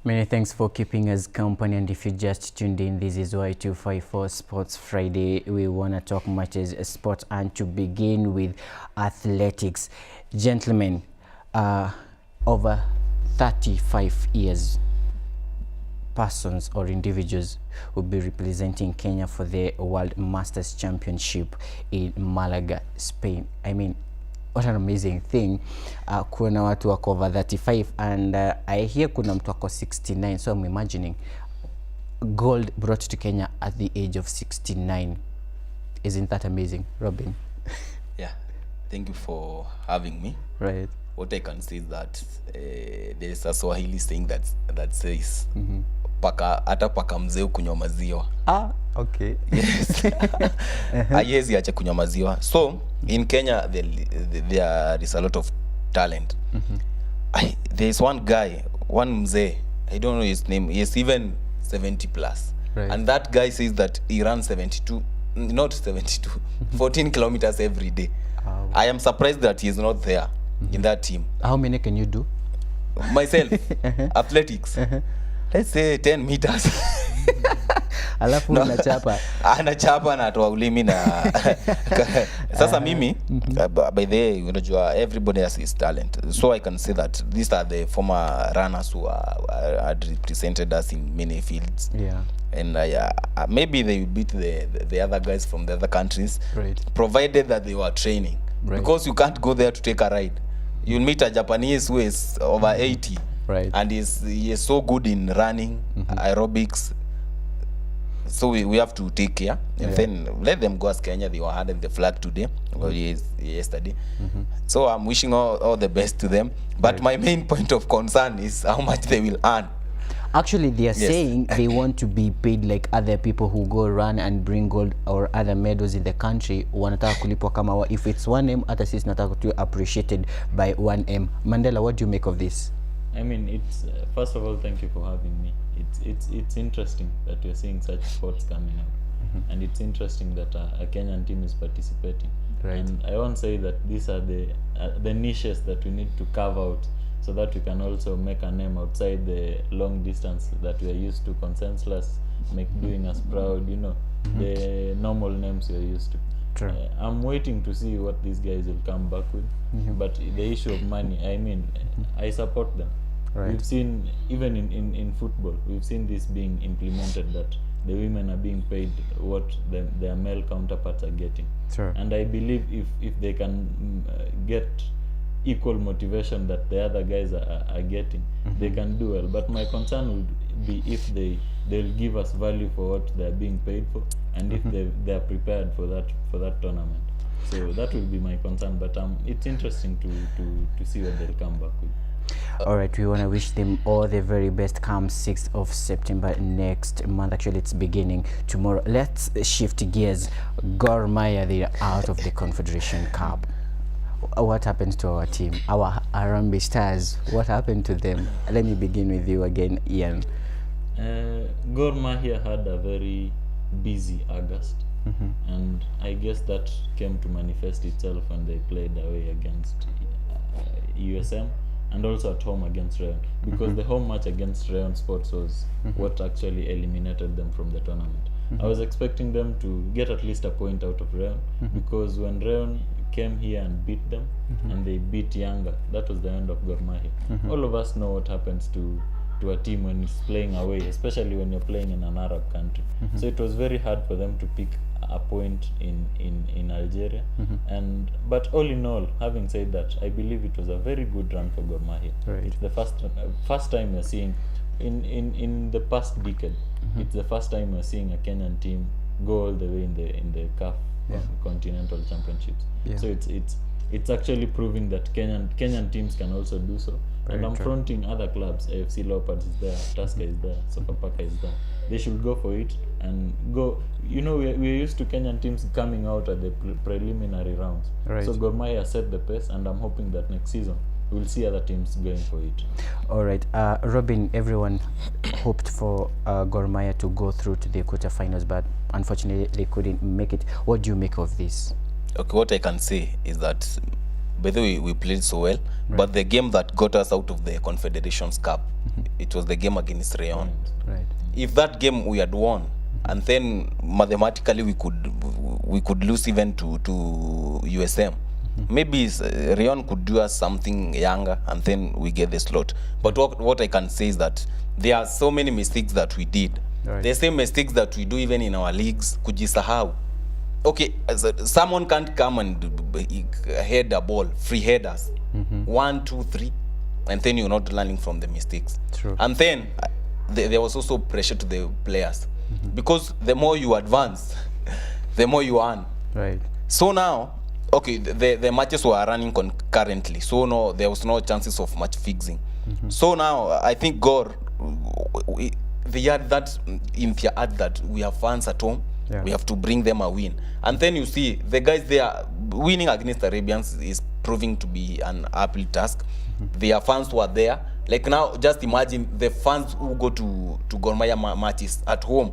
Many thanks for keeping us company, and if you just tuned in, this is Y254 Sports Friday. We want to talk matches, sports, and to begin with athletics. Gentlemen, over 35 years, persons or individuals will be representing Kenya for the World Masters Championship in Malaga, Spain. I mean, what an amazing thing. Kuna watu wako over 35 and I hear kuna mtu wako 69, so I'm imagining gold brought to Kenya at the age of 69. Isn't that amazing, Robin? Yeah, thank you for having me. Right. What I can say is that there's a Swahili saying that says hata paka mzee kunywa maziwa. Okay. Yes. Haiwezi acha kunywa maziwa. So in Kenya there is a lot of talent. There's one guy, one mzee, I don't know his name, he's even 70 plus. Right. And that guy says that he runs 14 kilometers every day. I am surprised that he is not there in that team. How many can you do? Myself, athletics. Let's say 10 meters. Alafu unachapa. Anachapa na toa ulimi na sasa mimi by the way unajua everybody has his talent, so I can say that these are the former runners who had represented us in many fields. Yeah. And maybe they will beat the other guys from the other countries, Right. provided that they were training. Right. Because you can't go there to take a ride. You'll meet a Japanese who is over 80. Right. And he is so good in running, aerobics. So we have to take care and then let them go as Kenya. They were handing the flag today or yesterday. So I'm wishing all the best to them. But my main point of concern is how much they will earn. Actually, they are saying they want to be paid like other people who go run and bring gold or other medals in the country. Wanataka kulipwa kama if it's 1M, hata sisi nataka to appreciated by 1M. Mandela, what do you make of this? I mean, it's first of all, thank you for having me. It's interesting that we're seeing such sports coming up, and it's interesting that a Kenyan team is participating. Right. And I won't say that these are the niches that we need to carve out, so that we can also make a name outside the long distance that we are used to. Consensus, doing us proud, you know, the normal names we are used to. True. I'm waiting to see what these guys will come back with. But the issue of money, I mean, I support them. Right. We've seen, even in football, we've seen this being implemented, that the women are being paid what their male counterparts are getting. Sure. And I believe if they can get equal motivation that the other guys are getting, they can do well. But my concern would be if they'll give us value for what they're being paid for, and if they're prepared for that tournament. So that will be my concern. But it's interesting to see what they'll come back with. All right, we want to wish them all the very best come 6th of September next month. Actually, it's beginning tomorrow. Let's shift gears. Gor Mahia, they're out of the Confederation Cup. What happened to our team? Our Harambee Stars, what happened to them? Let me begin with you again, Ian. Gor Mahia had a very busy August. And I guess that came to manifest itself when they played away against USM. And also at home against Rayon, because the home match against Rayon Sports was what actually eliminated them from the tournament. I was expecting them to get at least a point out of Rayon, because when Rayon came here and beat them, and they beat Yanga, that was the end of Gor Mahia. All of us know what happens to a team when it's playing away, especially when you're playing in an Arab country. So it was very hard for them to pick a point in Algeria. But all in all, having said that, I believe it was a very good run for Gor Mahia. Right. It's the first time we're seeing in the past decade. It's the first time we're seeing a Kenyan team go all the way in the CAF Continental Championships. Yeah. So it's actually proving that Kenyan teams can also do so. Very And I'm true. fronting other clubs. AFC Leopards is there, Tusker is there, Sofapaka is there. They should go for it and go. You know, we're used to Kenyan teams coming out at the preliminary rounds. Right. So Gor Mahia set the pace, and I'm hoping that next season we'll see other teams going for it. All right, Robin, everyone hoped for Gor Mahia to go through to the quarterfinals, but unfortunately they couldn't make it. What do you make of this? Okay, what I can say is that By the way, we played so well. But the game that got us out of the Confederations Cup, it was the game against Rayon. Right. If that game we had won, and then mathematically we could lose even to USM. Maybe Rayon could do us something younger, and then we get the slot. But what I can say is that there are so many mistakes that we did. Right. The same mistakes that we do even in our leagues. Kujisahau. Okay, someone can't come and head a ball, free headers, 1, 2, 3, and then you're not learning from the mistakes. True. And then there was also pressure to the players, because the more you advance, the more you earn. Right. So now, okay, the matches were running concurrently, so no, there was no chances of match fixing. So now I think Gor, they had that in their heart that we have fans at home. Yeah. We have to bring them a win. And then you see the guys there winning against the Arabians is proving to be an uphill task. Their fans were there. Like now, just imagine the fans who go to Gor Mahia matches at home.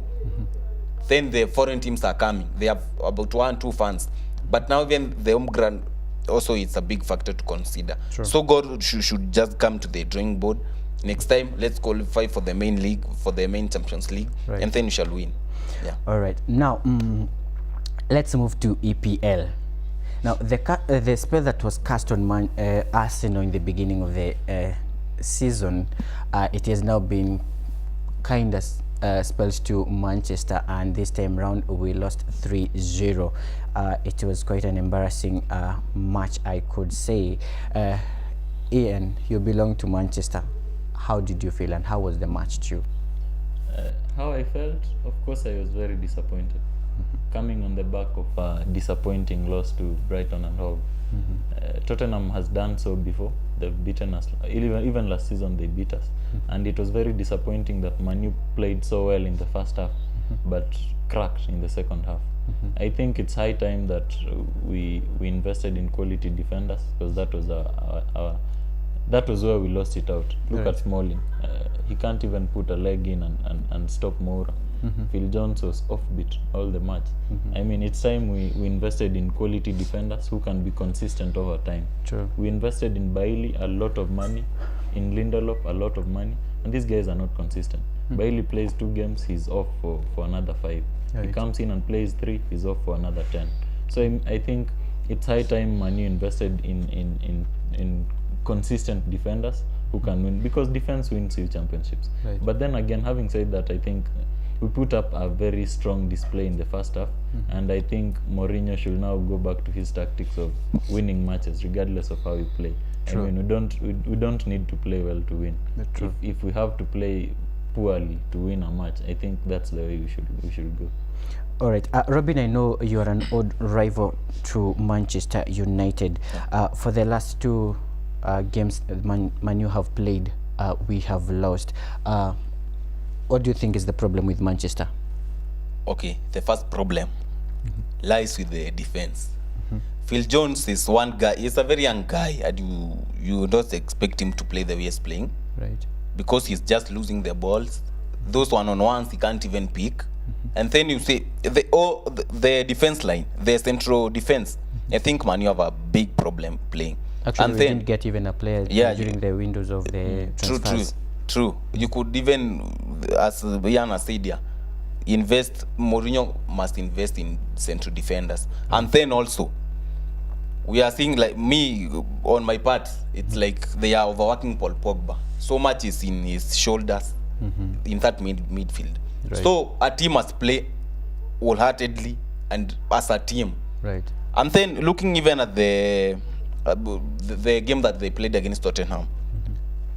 Then the foreign teams are coming. They have about 1, 2 fans. But now even the home ground also it's a big factor to consider. Sure. So God should just come to the drawing board. Next time, let's qualify for the main league, for the main Champions League, Right. and then we shall win. Yeah. All right. Now, let's move to EPL. Now, the spell that was cast on Arsenal in the beginning of the season, it has now been kind of spelled to Manchester, and this time round we lost 3-0. It was quite an embarrassing match, I could say. Ian, you belong to Manchester. How did you feel, and how was the match to you? How I felt, of course, I was very disappointed. Coming on the back of a disappointing loss to Brighton and Hove. Tottenham has done so before. They've beaten us. Even last season they beat us. And it was very disappointing that Man U played so well in the first half, but cracked in the second half. I think it's high time that we invested in quality defenders, because that was where we lost it out. Look at Smalling. He can't even put a leg in and stop Moura. Phil Jones was offbeat all the match. I mean, it's time we invested in quality defenders who can be consistent over time. True. We invested in Bailey a lot of money, in Lindelof a lot of money, and these guys are not consistent. Bailey plays 2 games, he's off for another 5. Right. He comes in and plays 3, he's off for another 10. So I think it's high time Man U invested in consistent defenders who can win, because defense wins you championships. Right. But then again, having said that, I think we put up a very strong display in the first half, and I think Mourinho should now go back to his tactics of winning matches regardless of how we play. True. I mean, we don't need to play well to win. True. If we have to play poorly to win a match, I think that's the way we should go. All right, Robin, I know you are an old rival to Manchester United. For the last 2 games Man U have played, we have lost. What do you think is the problem with Manchester? Okay, the first problem lies with the defense. Phil Jones is one guy. He's a very young guy, and you don't expect him to play the way he's playing, Right. because he's just losing the balls. Those one-on-ones he can't even pick. And then you say the defense line, the central defense. I think Man U have a big problem playing. Actually, and we didn't get even a player during the windows of the transfers. True. You could even, as Yana said here, Mourinho must invest in central defenders. And then also, we are seeing, like me, on my part, it's like they are overworking Paul Pogba. So much is in his shoulders, in that midfield. Right. So a team must play wholeheartedly and as a team. Right. And then looking even at the game that they played against Tottenham,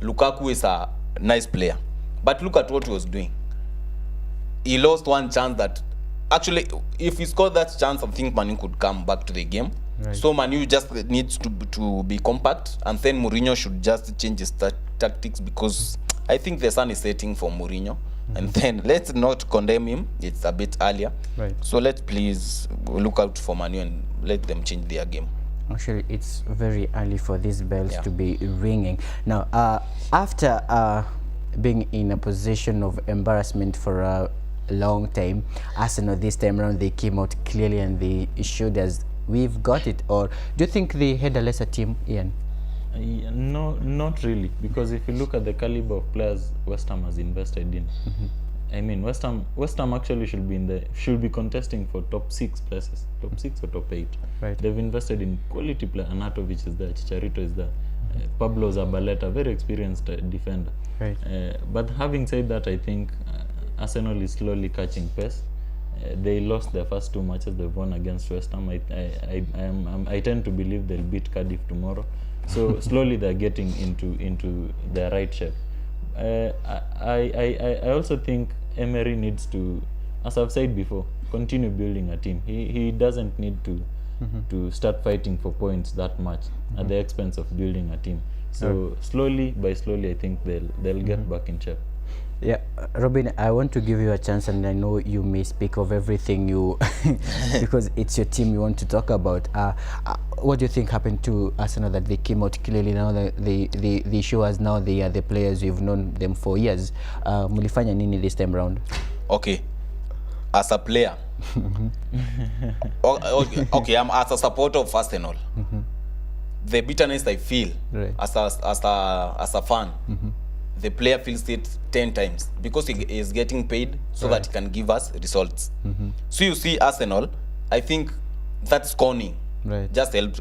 Lukaku is a nice player, but look at what he was doing. He lost one chance that, actually, if he scored that chance, I think Man U could come back to the game. Right. So Man U just needs to be compact, and then Mourinho should just change his tactics, because I think the sun is setting for Mourinho. And then let's not condemn him. It's a bit earlier. Right. So let's please look out for Man U and let them change their game. Actually, it's very early for these bells to be ringing. Now, after being in a position of embarrassment for a long time, Arsenal this time around, they came out clearly and they showed us we've got it? Or do you think they had a lesser team, Ian? No, not really, because if you look at the caliber of players West Ham has invested in, I mean, West Ham actually should be contesting for top 6 places, top 6 or top 8. Right. They've invested in quality players. Anatovic is there, Chicharito is there, Pablo Zabaleta, very experienced defender. Right. But having said that, I think Arsenal is slowly catching pace. They lost their first 2 matches they've won against West Ham. I tend to believe they'll beat Cardiff tomorrow. So slowly they're getting into their right shape. I also think Emery needs to, as I've said before, continue building a team. He doesn't need to start fighting for points that much at the expense of building a team. So slowly by slowly, I think they'll get back in shape. Yeah, Robin, I want to give you a chance, and I know you may speak of everything you because it's your team you want to talk about. What do you think happened to Arsenal that they came out clearly now that they show us now they are the players you've known them for years? Mulifanya nini this time round? Okay, as a player, okay, I'm as a supporter of Arsenal. The bitterness I feel as a fan. The player feels it 10 times because he is getting paid so that he can give us results. So you see Arsenal, I think that scorning just helped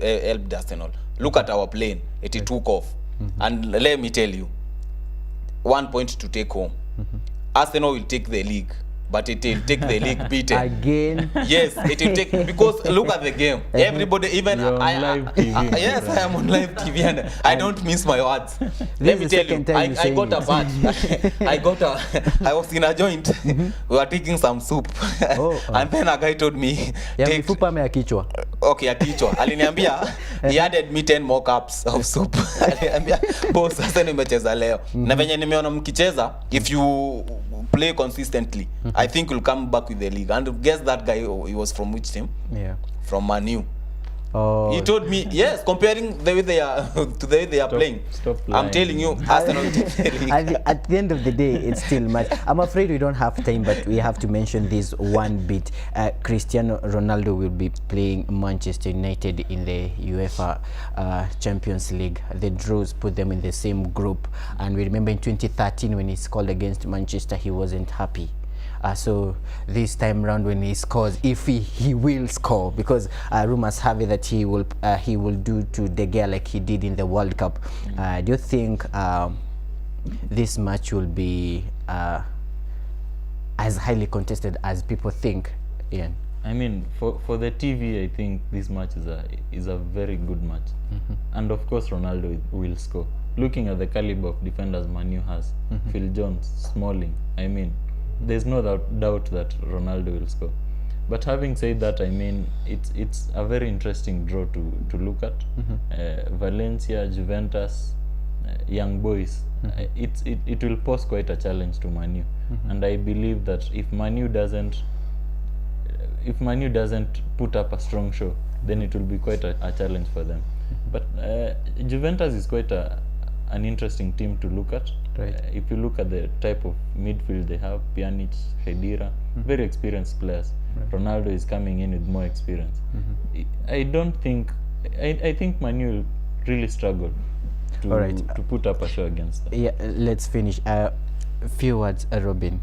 Arsenal. Look at our plane, it took off. And let me tell you, 1 point to take home. Arsenal will take the league, but it will take the league beaten. Again? Yes, it will take, because look at the game. Everybody, even You're on live TV. yes, I am on live TV and I don't miss my words. Let me tell you, I got a bat. I was in a joint. We were taking some soup. And then a guy told me, take mifupa ama ya kichwa? Okay, ya kichwa. Aliniambia, he added me 10 more cups of soup. Aliniambia, boss, sasa nimecheza leo. Na venye nimeona mkicheza, if you play consistently, I think we'll come back with the league. And guess that guy, he was from which team? Yeah. From Man U. Oh. He told me, yes, comparing the way they are to the way they are playing. I'm telling you, Arsenal will take the league. At the end of the day, it's still much. I'm afraid we don't have time, but we have to mention this one bit. Cristiano Ronaldo will be playing Manchester United in the UEFA Champions League. The draws put them in the same group. And we remember in 2013 when he scored against Manchester, he wasn't happy. So this time round when he scores, if he will score, because rumors have it that he will do to De Gea like he did in the World Cup. Do you think this match will be as highly contested as people think, Ian? I mean, for the TV, I think this match is a very good match. And of course, Ronaldo will score. Looking at the caliber of defenders Man U has, Phil Jones, Smalling, I mean, there's no doubt that Ronaldo will score. But having said that, I mean, it's a very interesting draw to look at. Valencia, Juventus, young boys, it will pose quite a challenge to Man U. And I believe that if Man U doesn't put up a strong show, then it will be quite a challenge for them. But Juventus is quite an interesting team to look at. Right. If you look at the type of midfield they have, Pjanic, Khedira, very experienced players. Ronaldo is coming in with more experience. I think Man U will really struggle to put up a show against them. Yeah, let's finish. Few words, Robin.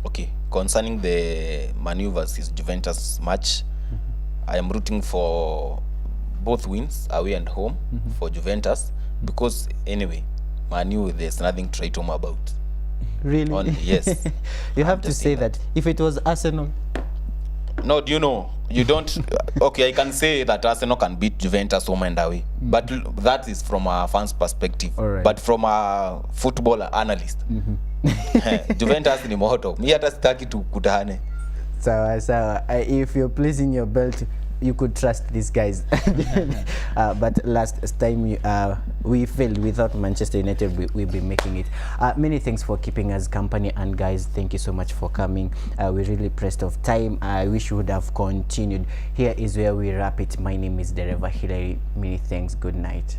Okay, concerning the Man U versus Juventus match, I am rooting for both wins, away and home, for Juventus, because anyway, Man U, there's nothing to write home about. Really? Yes. You have to say that. If it was Arsenal. No, do you know? You don't. Okay, I can say that Arsenal can beat Juventus home and away, but that is from a fan's perspective. Right. But from a football analyst, Juventus ni moto. Mi hata sitaki tukutane. Sawa. If you're placing your belt, you could trust these guys. But last time we failed. Without Manchester United, we'll be making it. Many thanks for keeping us company, and guys, thank you so much for coming. We're really pressed of time. I wish we would have continued. Here is where we wrap it. My name is Dereva Hilary. Many thanks. Good night.